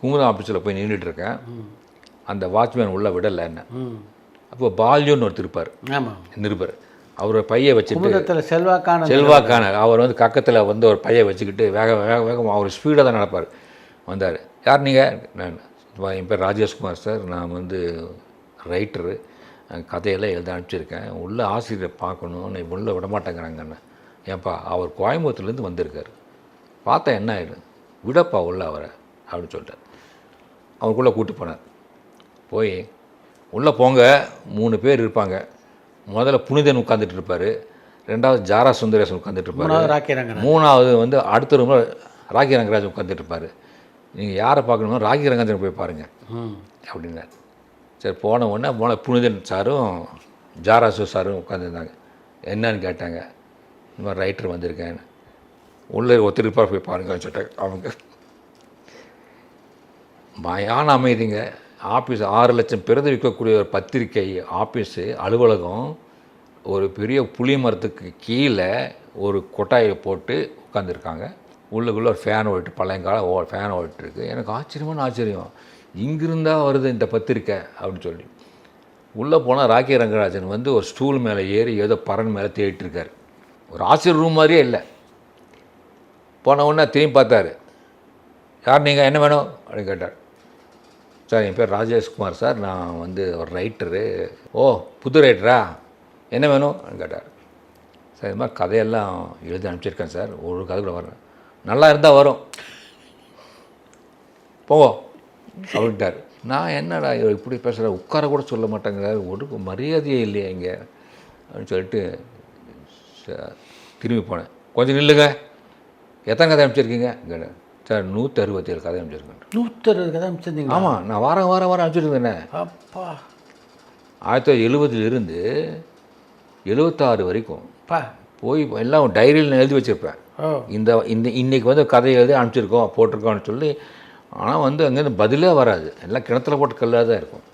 குமுதம் ஆஃபீஸில் போய் நின்றுட்டுருக்கேன். அந்த வாட்ச்மேன் உள்ளே விடலை என்ன. அப்போ பால்யோன்னு ஒருத்தர் இருப்பார், நிருபர். அவர் பையை வச்சுட்டு செல்வாக்கான அவர் வந்து கக்கத்தில் வந்து ஒரு பையை வச்சுக்கிட்டு வேகம் அவர் ஸ்பீடாக தான் நடப்பார். வந்தார். யார் நீங்கள்? நான் என் பேர் ராஜேஷ்குமார் சார், நான் வந்து ரைட்டரு, கதையெல்லாம் எழுத அனுப்பிச்சிருக்கேன். உள்ளே ஆசிரியரை பார்க்கணும், உள்ளே விடமாட்டேங்கிறாங்கண்ணா. ஏன்ப்பா அவர் கோயம்புத்தூர்லேருந்து வந்திருக்கார், பார்த்தா என்ன ஆகிடும், விடப்பா உள்ள அவரை அப்படின்னு சொல்லிட்டார். அவருக்குள்ளே கூப்பிட்டு போனார். போய் உள்ளே போங்க, 3 பேர் இருப்பாங்க. முதல்ல புனிதன் உட்காந்துட்டு இருப்பார், 2வது ஜாரா சுந்தரேசன் உட்காந்துட்டு இருப்பார், 3வது வந்து அடுத்த ரூமில் ராக்கி ரங்கராஜன் உட்காந்துட்டு இருப்பார். நீங்கள் யாரை பார்க்கணுமோ ராக்கி ரங்கராஜன் போய் பாருங்கள் அப்படின்னார். சரி, போன உடனே புனிதன் சாரும் ஜாராசு சாரும் உட்காந்துருந்தாங்க. என்னன்னு கேட்டாங்க. இந்த மாதிரி ரைட்டர் வந்திருக்கேன், உள்ளே ஒத்துருப்பார், போய் பாருங்கன்னு சொல்லிட்டாங்க. அவங்க மயான அமைதிங்க. ஆஃபீஸ் 6 லட்சம் பிரதி விற்கக்கூடிய ஒரு பத்திரிக்கை ஆஃபீஸு அலுவலகம், ஒரு பெரிய புளிய மரத்துக்கு கீழே ஒரு கொட்டாயை போட்டு உட்காந்துருக்காங்க. உள்ளுக்குள்ளே ஒரு ஃபேன் ஓடிட்டு, பழையங்கால ஃபேன் ஓடிட்டுருக்கு. எனக்கு ஆச்சரியம், இங்கிருந்தா வருது இந்த பத்திரிக்கை அப்படின்னு சொல்லி உள்ளே போனால் ராக்கி ரங்கராஜன் வந்து ஒரு ஸ்டூல் மேலே ஏறி ஏதோ பறன் மேலே தேடிட்டுருக்கார். ஒரு ஆசிரியர் ரூம் மாதிரியே இல்லை. போன உடனே திரும்பி பார்த்தார். யார் நீங்கள், என்ன வேணும் அப்படின்னு கேட்டார். சார், என் பேர் ராஜேஷ்குமார் சார், நான் வந்து ஒரு ரைட்டரு. ஓ, புது ரைட்டரா, என்ன வேணும் அப்படின்னு கேட்டார். சார், இது மாதிரி கதையெல்லாம் எழுதி அனுப்பிச்சிருக்கேன் சார், ஒரு கதை கூட வரேன், நல்லா இருந்தால் வரும், போவோம் அப்படின்ட்டார். நான் என்னடா இப்படி பேசுகிறேன், உட்கார கூட சொல்ல மாட்டேங்கிறார், ஒரு மரியாதையே இல்லையா இங்கே அப்படின்னு சொல்லிட்டு திரும்பி போனேன். கொஞ்சம் நில்லுங்க, எத்தனை கதை அனுப்பிச்சிருக்கீங்க கேட்டேன். சார், 167 கதை அனுப்பிச்சிருக்கேன். 160 கதை அனுப்பிச்சிருந்தீங்க? ஆமாம், நான் வாரம் அனுப்பிச்சிருந்தேனே. அப்பா, 1970 76 வரைக்கும் போய் எல்லாம் டைரியில் எழுதி வச்சுருப்பேன். இன்னைக்கு வந்து கதை எழுதி அனுப்பிச்சிருக்கோம், போட்டிருக்கோம்னு சொல்லி. ஆனால் வந்து அங்கேருந்து பதிலே வராது, எல்லாம் கிணத்துல போட்டு கல்லாக தான் இருக்கும்.